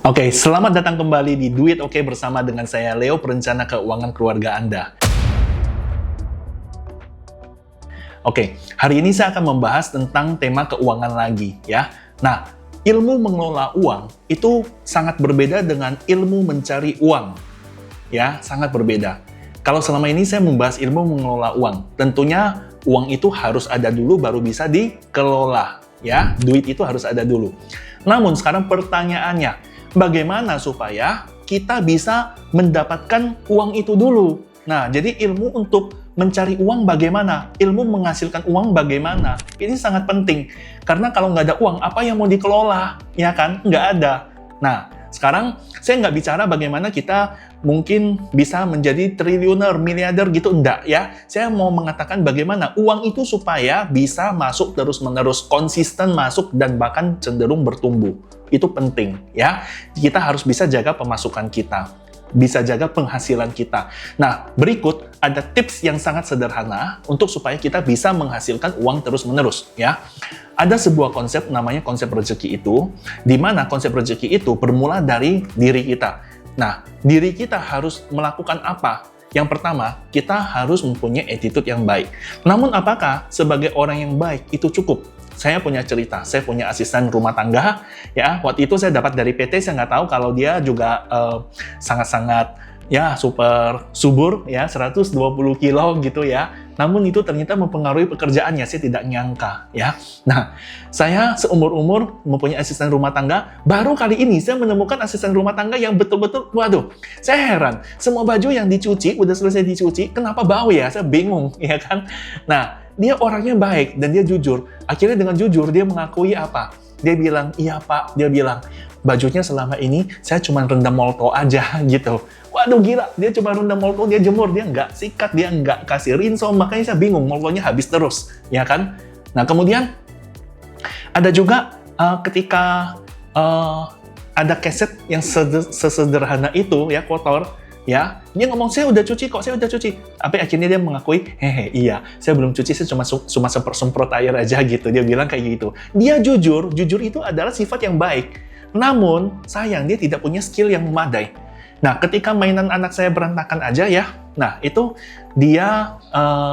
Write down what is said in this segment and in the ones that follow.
Oke, selamat datang kembali di Duit Oke bersama dengan saya Leo, perencana keuangan keluarga Anda. Oke, hari ini saya akan membahas tentang tema keuangan lagi ya. Nah, ilmu mengelola uang itu sangat berbeda dengan ilmu mencari uang. Ya, sangat berbeda. Kalau selama ini saya membahas ilmu mengelola uang, tentunya uang itu harus ada dulu baru bisa dikelola ya. Duit itu harus ada dulu. Namun sekarang pertanyaannya, bagaimana supaya kita bisa mendapatkan uang itu dulu? Nah, jadi ilmu untuk mencari uang bagaimana? Ilmu menghasilkan uang bagaimana? Ini sangat penting. Karena kalau nggak ada uang, apa yang mau dikelola? Ya kan? Nggak ada. Nah, sekarang saya nggak bicara bagaimana kita mungkin bisa menjadi triliuner, miliarder gitu, enggak ya. Saya mau mengatakan bagaimana uang itu supaya bisa masuk terus-menerus, konsisten masuk dan bahkan cenderung bertumbuh. Itu penting ya. Kita harus bisa jaga pemasukan kita, bisa jaga penghasilan kita. Nah, berikut ada tips yang sangat sederhana untuk supaya kita bisa menghasilkan uang terus-menerus ya. Ada sebuah konsep namanya konsep rezeki itu, di mana konsep rezeki itu bermula dari diri kita. Nah, diri kita harus melakukan apa? Yang pertama, kita harus mempunyai attitude yang baik. Namun apakah sebagai orang yang baik itu cukup? Saya punya cerita, saya punya asisten rumah tangga, ya. Waktu itu saya dapat dari PT, saya nggak tahu kalau dia juga sangat-sangat ya super subur, ya 120 kilo gitu ya. Namun itu ternyata mempengaruhi pekerjaannya, saya tidak nyangka ya. Nah, saya seumur-umur mempunyai asisten rumah tangga, baru kali ini saya menemukan asisten rumah tangga yang betul-betul, waduh, saya heran. Semua baju yang dicuci, udah selesai dicuci, kenapa bau ya? Saya bingung, ya kan? Nah, dia orangnya baik dan dia jujur. Akhirnya dengan jujur dia mengakui apa? Dia bilang, iya Pak, dia bilang, bajunya selama ini saya cuma rendam molto aja gitu. Waduh gila, dia cuma rendam molto, dia jemur, dia nggak sikat, dia nggak kasih rinso, makanya saya bingung, moltonya habis terus, ya kan? Nah kemudian ada juga ketika ada keset yang sesederhana itu ya kotor, ya, dia ngomong saya udah cuci kok, saya udah cuci. Tapi akhirnya dia mengakui, hehe, iya, saya belum cuci, saya cuma semprot air aja gitu. Dia bilang kayak gitu. Dia jujur itu adalah sifat yang baik. Namun sayang dia tidak punya skill yang memadai. Nah, ketika mainan anak saya berantakan aja ya, nah itu dia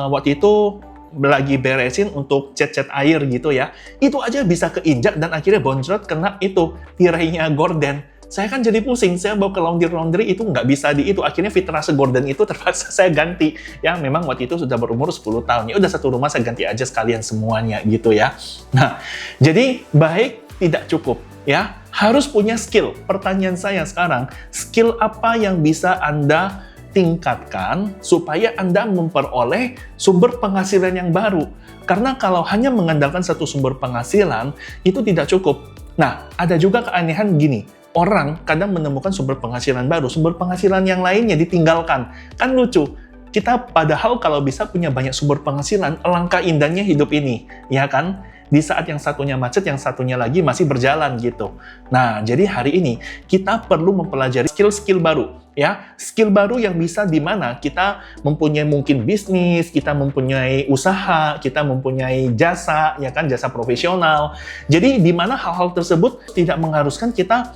waktu itu lagi beresin untuk cat-cat air gitu ya, itu aja bisa keinjak dan akhirnya boncrot kena itu tirainya gorden. Saya kan jadi pusing, saya bawa ke laundry itu nggak bisa di itu. Akhirnya vitrase gorden itu terpaksa saya ganti. Ya memang waktu itu sudah berumur 10 tahun. Ya udah satu rumah saya ganti aja sekalian semuanya gitu ya. Nah, jadi baik tidak cukup ya. Harus punya skill. Pertanyaan saya sekarang, skill apa yang bisa Anda tingkatkan supaya Anda memperoleh sumber penghasilan yang baru? Karena kalau hanya mengandalkan satu sumber penghasilan, itu tidak cukup. Nah, ada juga keanehan gini. Orang kadang menemukan sumber penghasilan baru, sumber penghasilan yang lainnya ditinggalkan. Kan lucu. Kita padahal kalau bisa punya banyak sumber penghasilan, alangkah indahnya hidup ini, ya kan? Di saat yang satunya macet, yang satunya lagi masih berjalan gitu. Nah, jadi hari ini kita perlu mempelajari skill-skill baru, ya. Skill baru yang bisa di mana kita mempunyai mungkin bisnis, kita mempunyai usaha, kita mempunyai jasa, ya kan, jasa profesional. Jadi di mana hal-hal tersebut tidak mengharuskan kita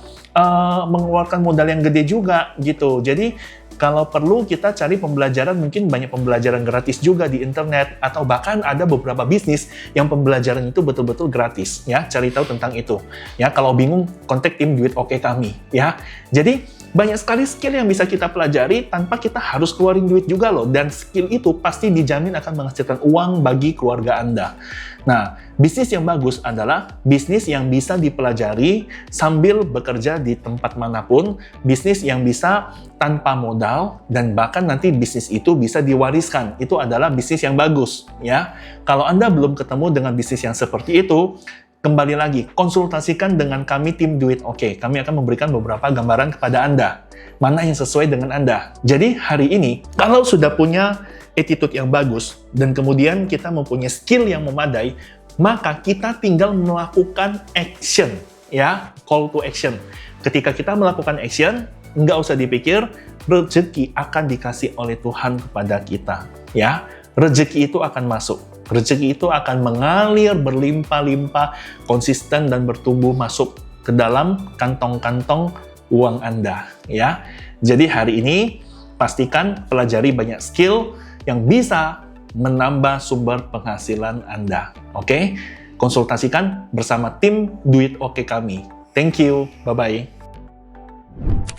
mengeluarkan modal yang gede juga gitu. Jadi kalau perlu kita cari pembelajaran, mungkin banyak pembelajaran gratis juga di internet, atau bahkan ada beberapa bisnis yang pembelajaran itu betul-betul gratis ya, cari tahu tentang itu ya. Kalau bingung kontak tim Duit Oke kami ya. Jadi banyak sekali skill yang bisa kita pelajari tanpa kita harus keluarin duit juga loh, dan skill itu pasti dijamin akan menghasilkan uang bagi keluarga Anda. Nah, bisnis yang bagus adalah bisnis yang bisa dipelajari sambil bekerja di tempat manapun, bisnis yang bisa tanpa modal, dan bahkan nanti bisnis itu bisa diwariskan. Itu adalah bisnis yang bagus, ya. Kalau Anda belum ketemu dengan bisnis yang seperti itu, kembali lagi, konsultasikan dengan kami tim Duit Oke. Kami akan memberikan beberapa gambaran kepada Anda. Mana yang sesuai dengan Anda. Jadi hari ini, kalau sudah punya attitude yang bagus, dan kemudian kita mempunyai skill yang memadai, maka kita tinggal melakukan action. Ya, call to action. Ketika kita melakukan action, nggak usah dipikir, rezeki akan dikasih oleh Tuhan kepada kita. Ya, rezeki itu akan masuk. Rezeki itu akan mengalir berlimpah-limpah, konsisten dan bertumbuh masuk ke dalam kantong-kantong uang Anda, ya. Jadi hari ini pastikan pelajari banyak skill yang bisa menambah sumber penghasilan Anda. Oke? Konsultasikan bersama tim Duit Oke kami. Thank you. Bye-bye.